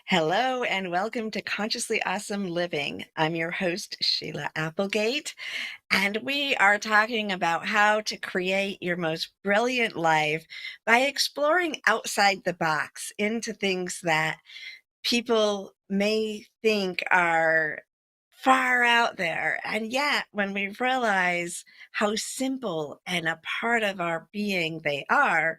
Hello and welcome to Consciously Awesome Living. I'm your host, Sheila Applegate, and we are talking about how to create your most brilliant life by exploring outside the box into things that people may think are far out there. And yet, when we realize how simple and a part of our being they are,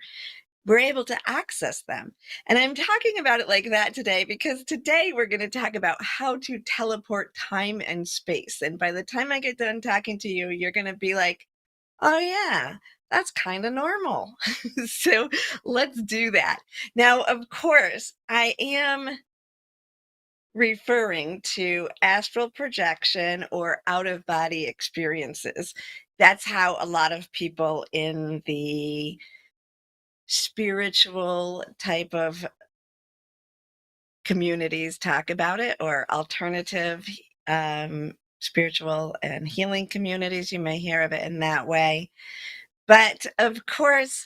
we're able to access them. And I'm talking about it like that today because today we're going to talk about how to teleport time and space. And by the time I get done talking to you, you're going to be like, oh, yeah, that's kind of normal. So let's do that. Now, of course, I am referring to astral projection or out of body experiences. That's how a lot of people in the spiritual type of communities talk about it, or alternative spiritual and healing communities. You may hear of it in that way. But of course,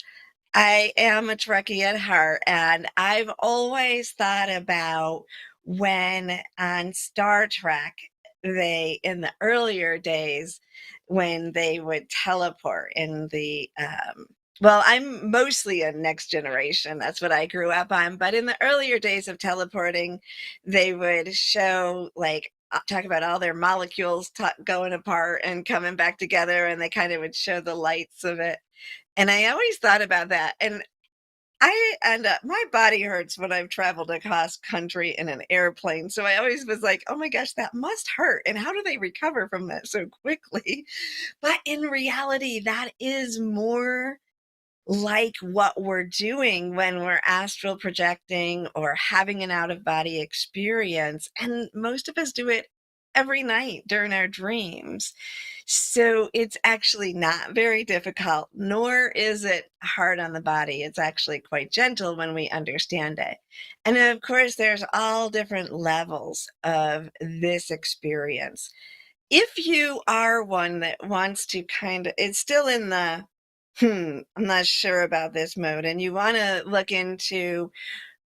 I am a Trekkie at heart, and I've always thought about when on Star Trek, in the earlier days, when they would teleport in well, I'm mostly a Next Generation. That's what I grew up on. But in the earlier days of teleporting, they would show, like, talk about all their molecules going apart and coming back together, and they kind of would show the lights of it. And I always thought about that. And I end up, my body hurts when I've traveled across country in an airplane. So I always was like, oh my gosh, that must hurt. And how do they recover from that so quickly? But in reality, that is more like what we're doing when we're astral projecting or having an out of body experience. And most of us do it every night during our dreams. So it's actually not very difficult, nor is it hard on the body. It's actually quite gentle when we understand it. And of course, there's all different levels of this experience. If you are one that wants to it's still in the, I'm not sure about this mode, and you want to look into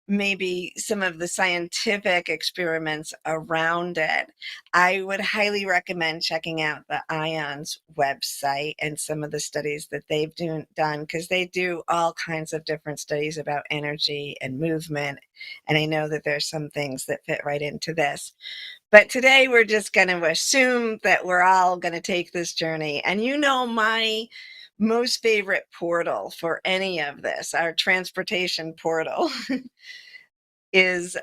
maybe some of the scientific experiments around it, I would highly recommend checking out the IONS website and some of the studies that they've done, because they do all kinds of different studies about energy and movement. And I know that there's some things that fit right into this. But today we're just going to assume that we're all going to take this journey. And my most favorite portal for any of this, our transportation portal, is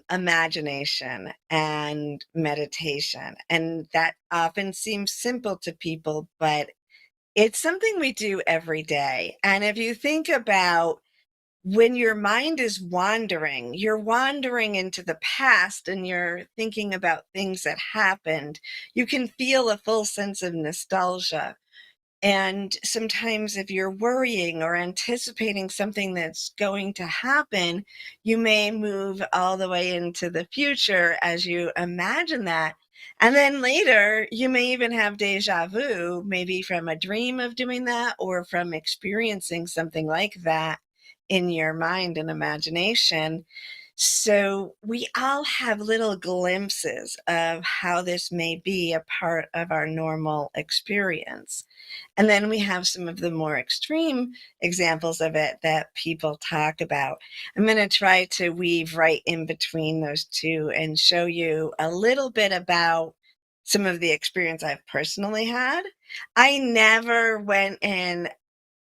imagination and meditation. And that often seems simple to people, but it's something we do every day. And if you think about when your mind is wandering, you're wandering into the past and you're thinking about things that happened, you can feel a full sense of nostalgia. And sometimes, if you're worrying or anticipating something that's going to happen, you may move all the way into the future as you imagine that. And then later, you may even have deja vu, maybe from a dream of doing that or from experiencing something like that in your mind and imagination. So we all have little glimpses of how this may be a part of our normal experience. And then we have some of the more extreme examples of it that people talk about. I'm going to try to weave right in between those two and show you a little bit about some of the experience I've personally had. I never went and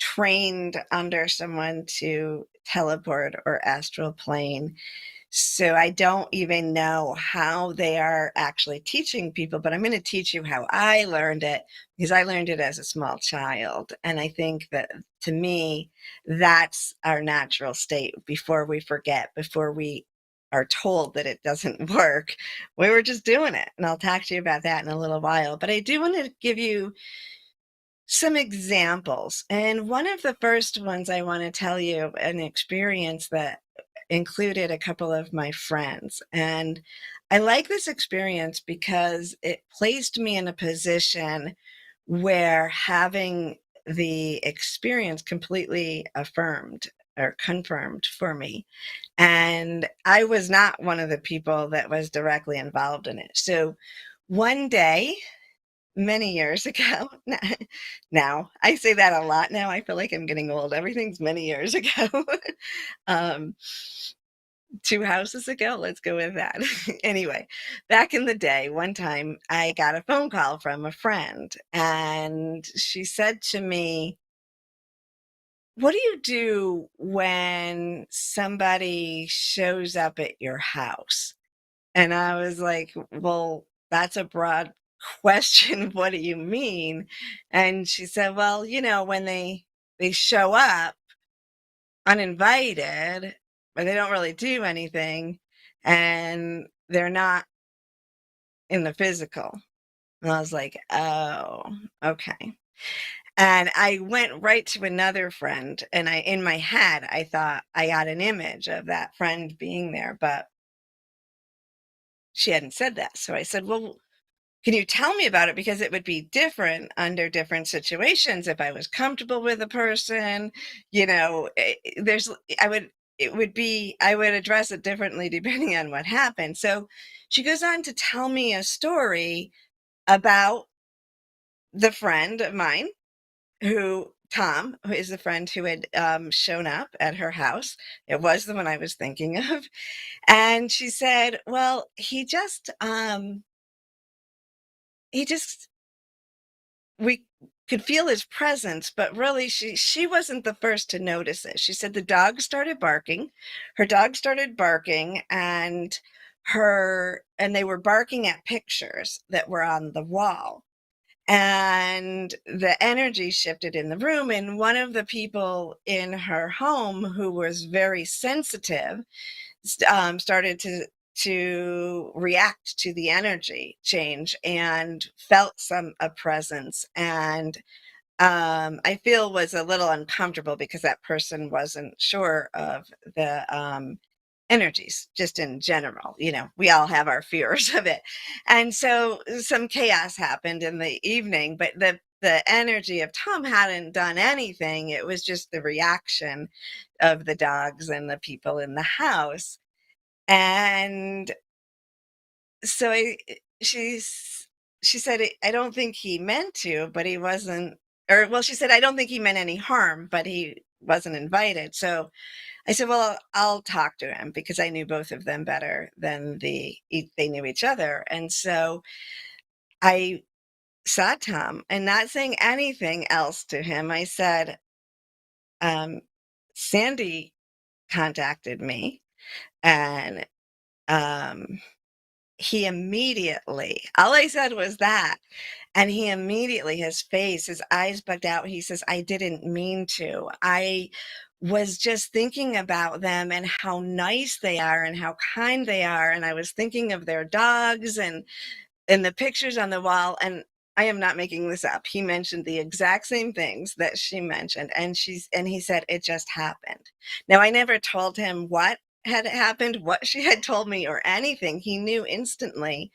trained under someone to teleport or astral plane. So I don't even know how they are actually teaching people, but I'm going to teach you how I learned it, because I learned it as a small child. And I think that, to me, that's our natural state before we forget, before we are told that it doesn't work. We were just doing it. And I'll talk to you about that in a little while. But I do want to give you some examples. And one of the first ones I want to tell you, an experience that included a couple of my friends. And I like this experience because it placed me in a position where having the experience completely affirmed or confirmed for me. And I was not one of the people that was directly involved in it. So one day, many years ago, now I say that a lot now. I feel like I'm getting old. Everything's many years ago. um, 2 houses ago, let's go with that. Anyway, back in the day, one time I got a phone call from a friend, and she said to me, "What do you do when somebody shows up at your house?" And I was like, "Well, that's a broad question. What do you mean?" And she said, "Well, when they show up uninvited, but they don't really do anything, and they're not in the physical." And I was like, "Oh, okay." And I went right to another friend, and in my head, I thought I got an image of that friend being there, but she hadn't said that. So I said, "Well, can you tell me about it? Because it would be different under different situations if I was comfortable with a person. There's, I would, it would be, I would address it differently depending on what happened." So she goes on to tell me a story about the friend of mine Tom, who is the friend who had shown up at her house. It was the one I was thinking of. And she said, "Well, he just we could feel his presence, but really she wasn't the first to notice it." She said the dog started barking. Her dog started barking, and they were barking at pictures that were on the wall. And the energy shifted in the room, and one of the people in her home who was very sensitive started to react to the energy change and felt a presence, and I feel was a little uncomfortable because that person wasn't sure of the energies just in general. We all have our fears of it. And so some chaos happened in the evening, but the energy of Tom hadn't done anything. It was just the reaction of the dogs and the people in the house. And so she said, "I don't think he meant to, but he wasn't," or, well, she said, "I don't think he meant any harm, but he wasn't invited." So I said, "Well, I'll talk to him," because I knew both of them better than they knew each other. And so I saw Tom, and not saying anything else to him, I said, um, "Sandy contacted me, and um, he immediately," all I said was that. And he immediately, his eyes bugged out. He says, "I didn't mean to. I was just thinking about them and how nice they are and how kind they are. And I was thinking of their dogs and the pictures on the wall." And I am not making this up. He mentioned the exact same things that she mentioned. And he said, "It just happened." Now, I never told him what had happened, what she had told me, or anything. He knew instantly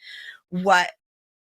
what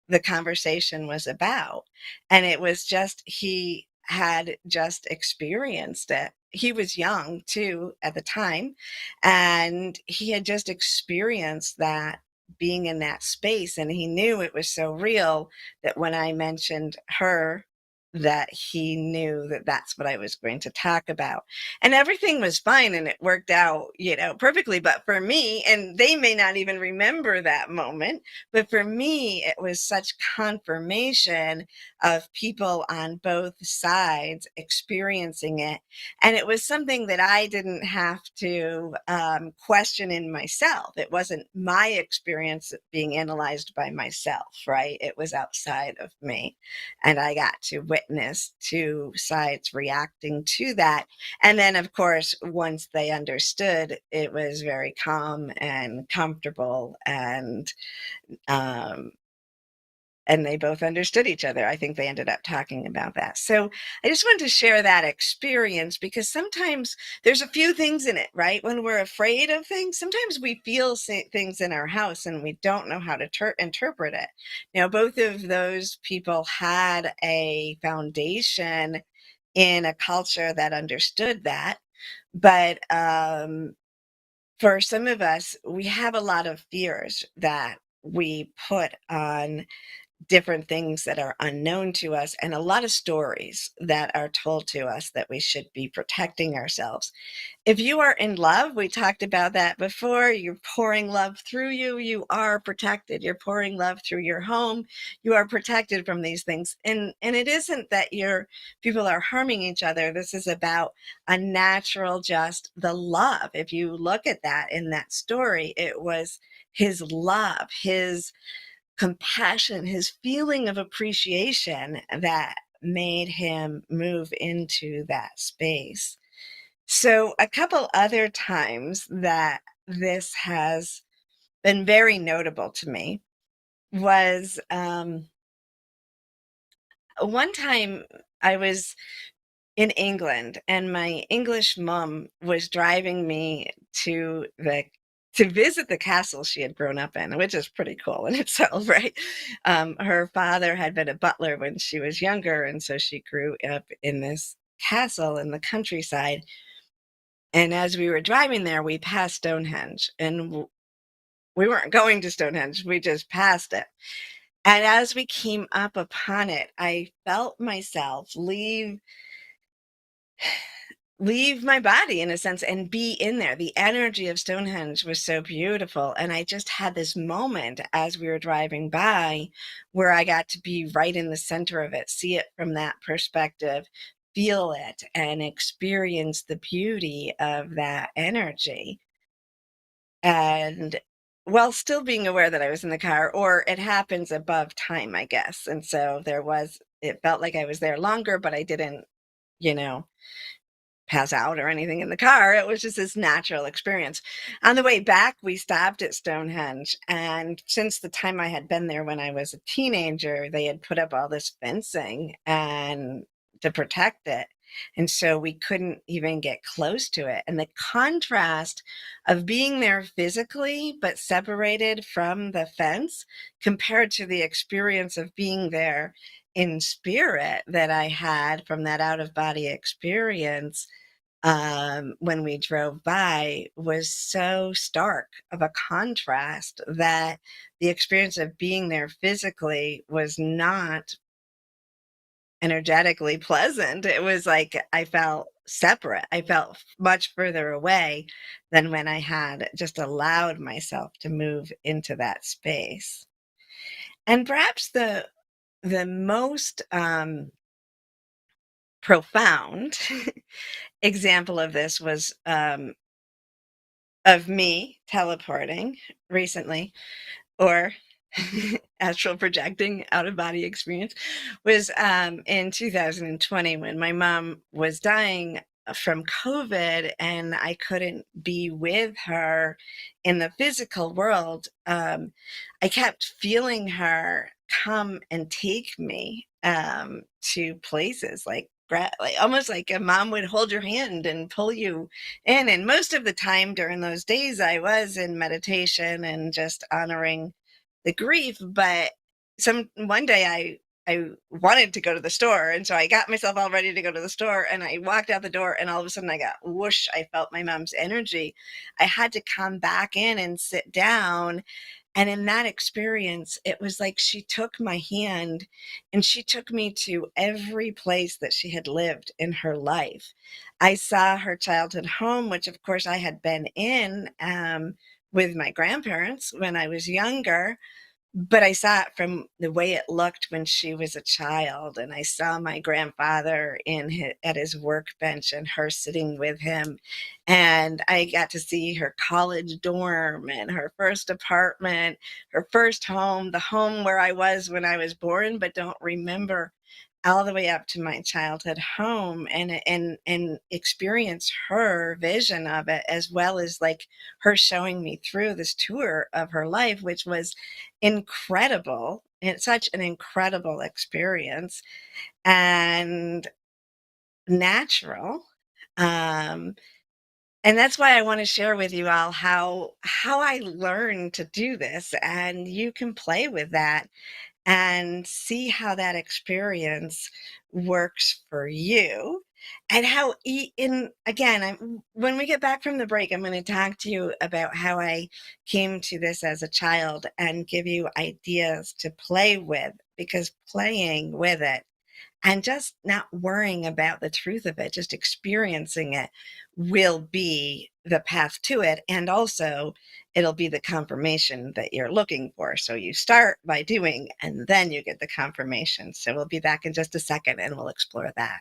the conversation was about. And it was just, he had just experienced it. He was young too at the time, and he had just experienced that, being in that space. And he knew it was so real that when I mentioned her, that he knew that that's what I was going to talk about. And everything was fine, and it worked out, perfectly. But for me, and they may not even remember that moment, but for me, it was such confirmation of people on both sides experiencing it. And it was something that I didn't have to question in myself. It wasn't my experience being analyzed by myself, right? It was outside of me. And I got to witness two sides reacting to that. And then, of course, once they understood, it was very calm and comfortable, um, and they both understood each other. I think they ended up talking about that. So I just wanted to share that experience, because sometimes there's a few things in it, right? When we're afraid of things, sometimes we feel things in our house and we don't know how to interpret it. Now, both of those people had a foundation in a culture that understood that. But for some of us, we have a lot of fears that we put on different things that are unknown to us, and a lot of stories that are told to us that we should be protecting ourselves. If you are in love, we talked about that before, you're pouring love through you, you are protected. You're pouring love through your home, you are protected from these things. And it isn't that your people are harming each other. This is about a natural, just the love. If you look at that in that story, it was his love, his compassion, his feeling of appreciation that made him move into that space. So, a couple other times that this has been very notable to me was one time I was in England and my English mom was driving me to visit the castle she had grown up in, which is pretty cool in itself, right? Her father had been a butler when she was younger, and so she grew up in this castle in the countryside. And as we were driving there, we passed Stonehenge, and we weren't going to Stonehenge, we just passed it. And as we came up upon it, I felt myself leave my body in a sense and be in there. The energy of Stonehenge was so beautiful. And I just had this moment as we were driving by where I got to be right in the center of it, see it from that perspective, feel it, and experience the beauty of that energy. And while still being aware that I was in the car, or it happens above time, I guess. And so it felt like I was there longer, but I didn't, you know, pass out or anything in the car. It was just this natural experience. On the way back, we stopped at Stonehenge. And since the time I had been there when I was a teenager, they had put up all this fencing and to protect it. And so we couldn't even get close to it. And the contrast of being there physically, but separated from the fence, compared to the experience of being there in spirit that I had from that out of body experience when we drove by was so stark of a contrast that the experience of being there physically was not energetically pleasant. It was like I felt separate. I felt much further away than when I had just allowed myself to move into that space. And perhaps the most profound example of this was of me teleporting recently, or astral projecting out of body experience, was in 2020 when my mom was dying from COVID and I couldn't be with her in the physical world. I kept feeling her come and take me to places like almost like a mom would hold your hand and pull you in. And most of the time during those days, I was in meditation and just honoring the grief. But one day I wanted to go to the store, and so I got myself all ready to go to the store, and I walked out the door, and all of a sudden I got whoosh. I felt my mom's energy. I had to come back in and sit down, and in that experience, it was like she took my hand and she took me to every place that she had lived in her life. I saw her childhood home, which of course I had been in with my grandparents when I was younger, but I saw it from the way it looked when she was a child, and I saw my grandfather at his workbench and her sitting with him, and I got to see her college dorm and her first apartment, her first home, the home where I was when I was born, but don't remember, all the way up to my childhood home, and experience her vision of it, as well as like her showing me through this tour of her life, which was incredible. It's such an incredible experience and natural. um and that's why I want to share with you all how I learned to do this, and you can play with that and see how that experience works for you. And how when we get back from the break, I'm going to talk to you about how I came to this as a child and give you ideas to play with, because playing with it and just not worrying about the truth of it, just experiencing it, will be the path to it. And also, it'll be the confirmation that you're looking for. So you start by doing, and then you get the confirmation. So we'll be back in just a second and we'll explore that.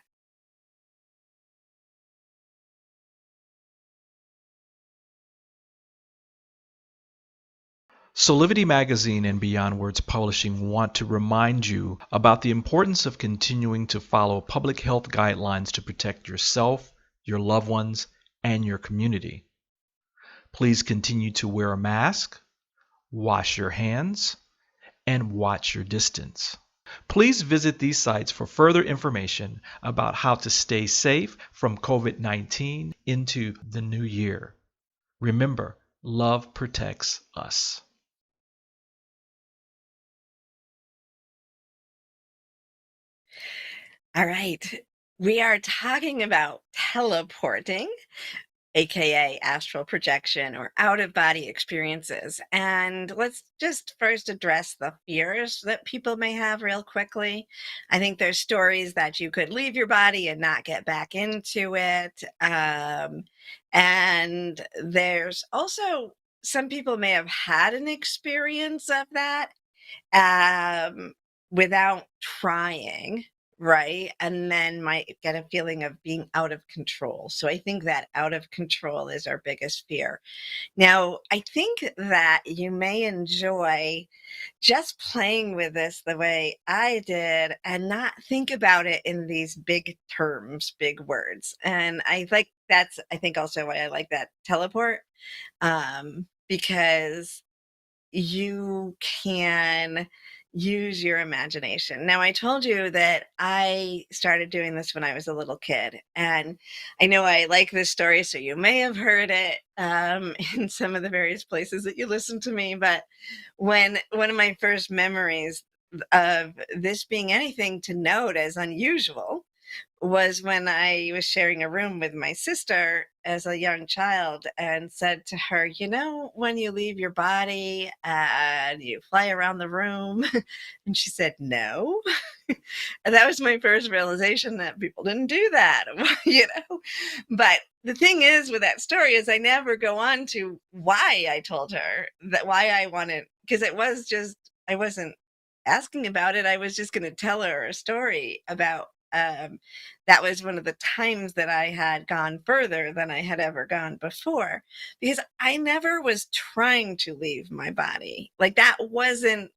Soulivity Magazine and Beyond Words Publishing want to remind you about the importance of continuing to follow public health guidelines to protect yourself, your loved ones, and your community. Please continue to wear a mask, wash your hands, and watch your distance. Please visit these sites for further information about how to stay safe from COVID-19 into the new year. Remember, love protects us. All right. We are talking about teleporting, aka astral projection or out of body experiences. And let's just first address the fears that people may have real quickly. I think there's stories that you could leave your body and not get back into it. And there's also some people may have had an experience of that um, without trying, right? And then might get a feeling of being out of control. So I think that out of control is our biggest fear. Now, I think that you may enjoy just playing with this the way I did and not think about it in these big terms, big words. And I think also why I like that teleport, because you can use your imagination. Now, I told you that I started doing this when I was a little kid, and I know I like this story, so you may have heard it in some of the various places that you listen to me. But when one of my first memories of this being anything to note as unusual was when I was sharing a room with my sister as a young child and said to her, you know, when you leave your body and you fly around the room? And she said, no. And that was my first realization that people didn't do that, you know? But the thing is with that story is I never go on to why I told her that, why I wanted, because it was just, I wasn't asking about it. I was just going to tell her a story about that was one of the times that I had gone further than I had ever gone before, because I never was trying to leave my body. Like that wasn't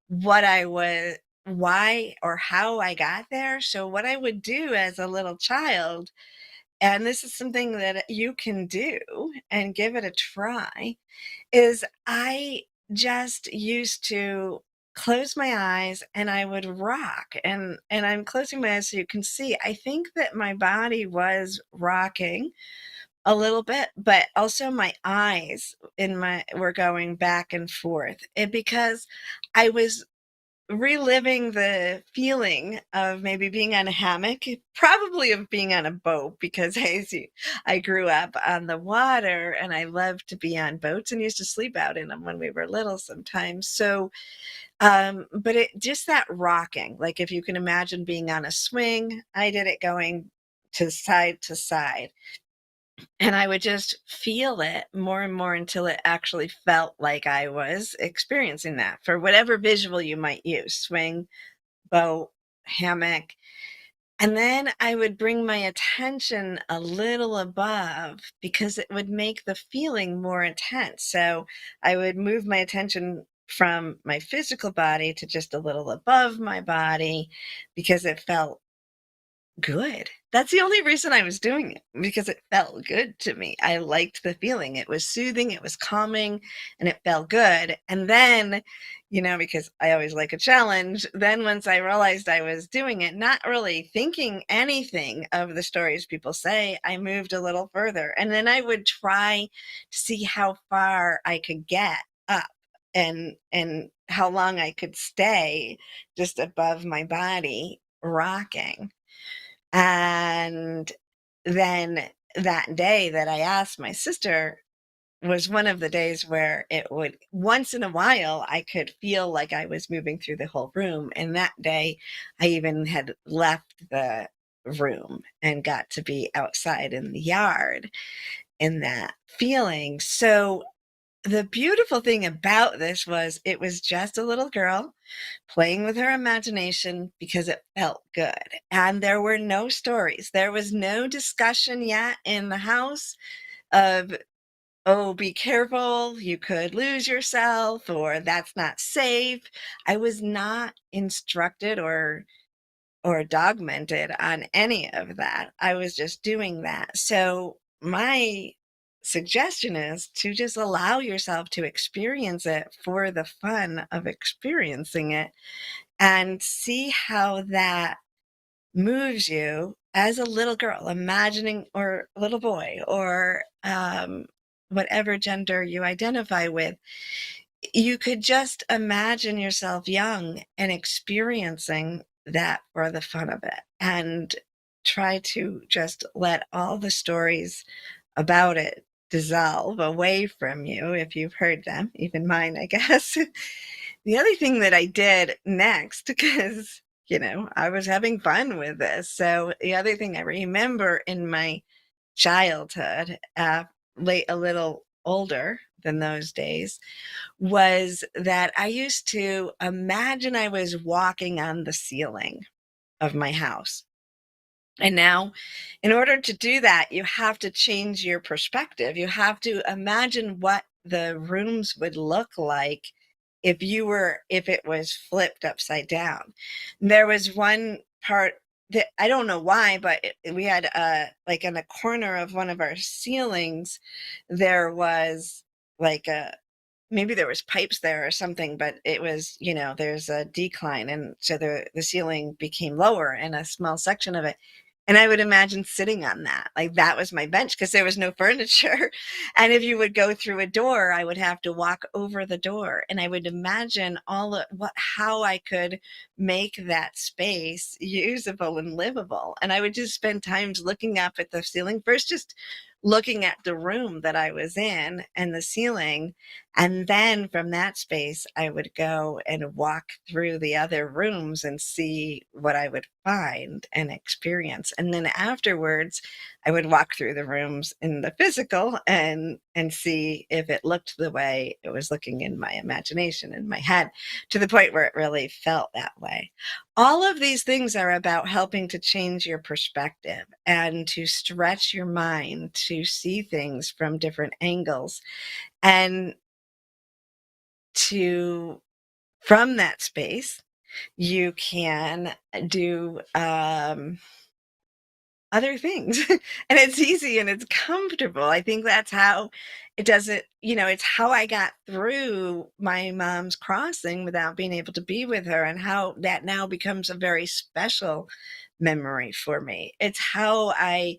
what I was, why or how I got there. So what I would do as a little child, and this is something that you can do and give it a try, is I just used to close my eyes and I would rock, and I'm closing my eyes so you can see. I think that my body was rocking a little bit, but also my eyes in my were going back and forth. And because I was reliving the feeling of maybe being on a hammock, probably of being on a boat, because I grew up on the water and I loved to be on boats and used to sleep out in them when we were little sometimes. So, but it just that rocking, like if you can imagine being on a swing, I did it going to side, and I would just feel it more and more until it actually felt like I was experiencing that for whatever visual you might use, swing, boat, hammock. And then I would bring my attention a little above because it would make the feeling more intense. So I would move my attention from my physical body to just a little above my body because it felt good. That's the only reason I was doing it, because it felt good to me. I liked the feeling. It was soothing, it was calming, and it felt good. And then, because I always like a challenge, then once I realized I was doing it, not really thinking anything of the stories people say, I moved a little further. And then I would try to see how far I could get up and how long I could stay just above my body rocking. And then that day that I asked my sister was one of the days where it would, once in a while, I could feel like I was moving through the whole room. And that day, I even had left the room and got to be outside in the yard in that feeling. So the beautiful thing about this was it was just a little girl playing with her imagination because it felt good. And there were no stories. There was no discussion yet in the house of, oh, be careful, you could lose yourself, or that's not safe. I was not instructed or dogmented on any of that. I was just doing that. So my suggestion is to just allow yourself to experience it for the fun of experiencing it and see how that moves you as a little girl, imagining, or little boy, or whatever gender you identify with. You could just imagine yourself young and experiencing that for the fun of it, and try to just let all the stories about it dissolve away from you if you've heard them, even mine, I guess. The other thing that I did next, because, I was having fun with this. So the other thing I remember in my childhood, late, a little older than those days, was that I used to imagine I was walking on the ceiling of my house. And now, in order to do that, you have to change your perspective. You have to imagine what the rooms would look like if it was flipped upside down. There was one part that I don't know why, but we had like in a corner of one of our ceilings, there was like a, maybe there was pipes there or something, but it was, there's a decline, and so the ceiling became lower in a small section of it. And I would imagine sitting on that. Like that was my bench because there was no furniture. And if you would go through a door, I would have to walk over the door. And I would imagine all of how I could make that space usable and livable. And I would just spend times looking up at the ceiling, first just looking at the room that I was in and the ceiling. And then from that space, I would go and walk through the other rooms and see what I would find and experience. And then afterwards, I would walk through the rooms in the physical and see if it looked the way it was looking in my imagination, in my head, to the point where it really felt that way. All of these things are about helping to change your perspective and to stretch your mind to see things from different angles, and to, from that space, you can do other things. And it's easy and it's comfortable. I think that's how it does it. It's how I got through my mom's crossing without being able to be with her, and how that now becomes a very special memory for me. It's how I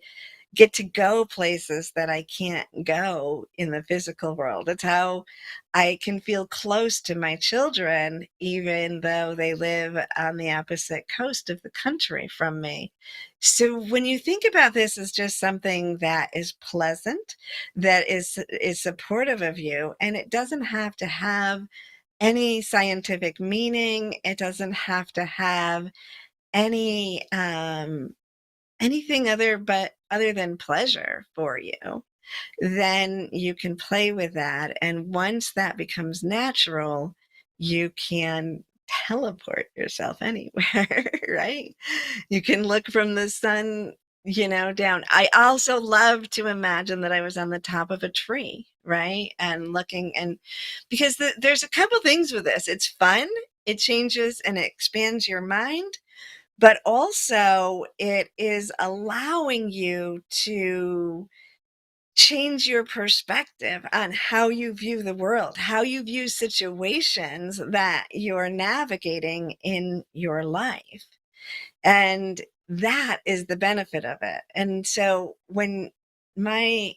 get to go places that I can't go in the physical world. It's how I can feel close to my children, even though they live on the opposite coast of the country from me. So when you think about this as just something that is pleasant, that is supportive of you, and it doesn't have to have any scientific meaning, it doesn't have to have any anything other than pleasure for you, then you can play with that. And once that becomes natural, you can teleport yourself anywhere, right? You can look from the sun, down. I also love to imagine that I was on the top of a tree, right? And looking, and because there's a couple things with this. It's fun, it changes and it expands your mind, but also it is allowing you to change your perspective on how you view the world, how you view situations that you're navigating in your life. And that is the benefit of it. And so when my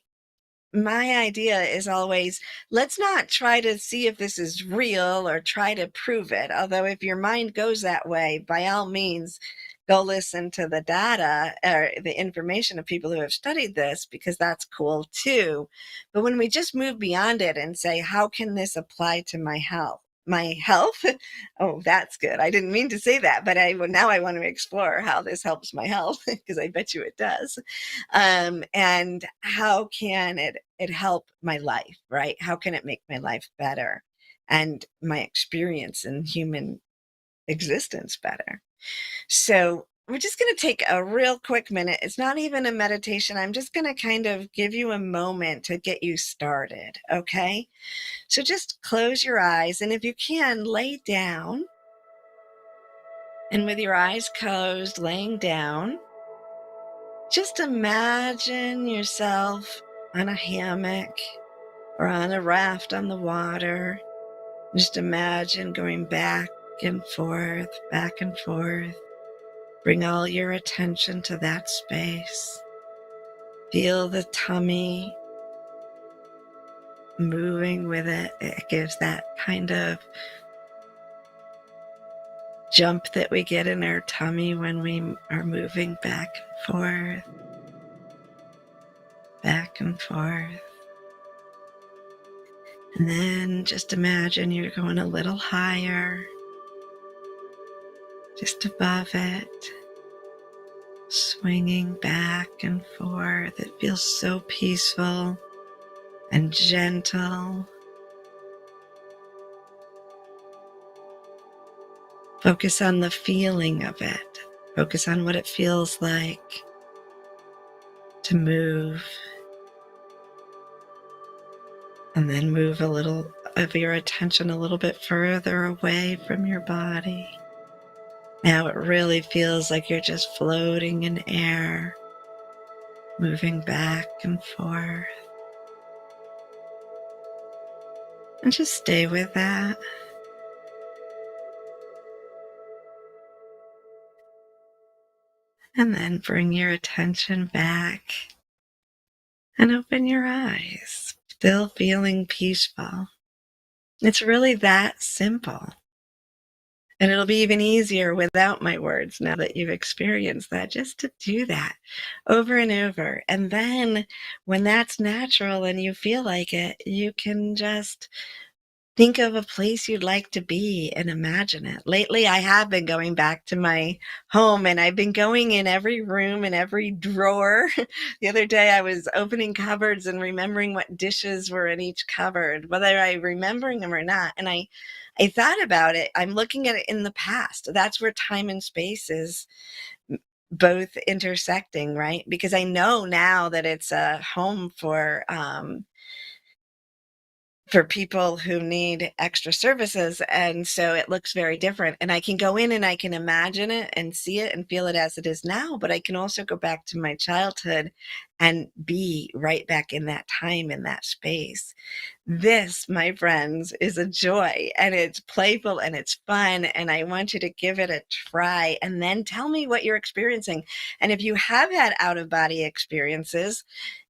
my idea is always, let's not try to see if this is real or try to prove it. Although if your mind goes that way, by all means, go listen to the data or the information of people who have studied this, because that's cool too. But when we just move beyond it and say, how can this apply to my health? My health? Oh, that's good. I didn't mean to say that, but now I want to explore how this helps my health, because I bet you it does. And how can it help my life, right? How can it make my life better and my experience in human existence better? So we're just going to take a real quick minute. It's not even a meditation. I'm just going to kind of give you a moment to get you started. Okay. So just close your eyes. And if you can, lay down. And with your eyes closed, laying down, just imagine yourself on a hammock or on a raft on the water. Just imagine going back and forth, back and forth. Bring all your attention to that space. Feel the tummy moving with it. It gives that kind of jump that we get in our tummy when we are moving back and forth, back and forth. And then just imagine you're going a little higher, just above it, swinging back and forth. It feels so peaceful and gentle. Focus on the feeling of it. Focus on what it feels like to move. And then move a little of your attention a little bit further away from your body. Now it really feels like you're just floating in air, moving back and forth. And just stay with that. And then bring your attention back and open your eyes, still feeling peaceful. It's really that simple. And it'll be even easier without my words now that you've experienced that, just to do that over and over. And then when that's natural and you feel like it, you can just think of a place you'd like to be and imagine it. Lately, I have been going back to my home, and I've been going in every room and every drawer. The other day, I was opening cupboards and remembering what dishes were in each cupboard, whether I'm remembering them or not. And I thought about it. I'm looking at it in the past. That's where time and space is both intersecting, right? Because I know now that it's a home for people who need extra services. And so it looks very different. And I can go in and I can imagine it and see it and feel it as it is now. But I can also go back to my childhood and be right back in that time, in that space. This, my friends, is a joy, and it's playful and it's fun. And I want you to give it a try and then tell me what you're experiencing. And if you have had out of body experiences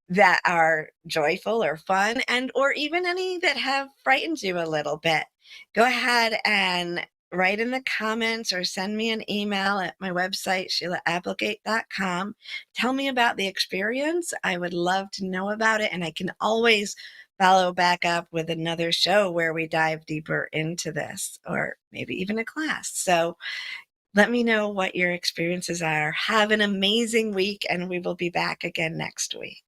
that are joyful or fun, and or even any that have frightened you a little bit, go ahead and write in the comments or send me an email at my website, SheilaApplegate.com. Tell me about the experience. I would love to know about it, and I can always follow back up with another show where we dive deeper into this, or maybe even a class. So let me know what your experiences are. Have an amazing week, and we will be back again next week.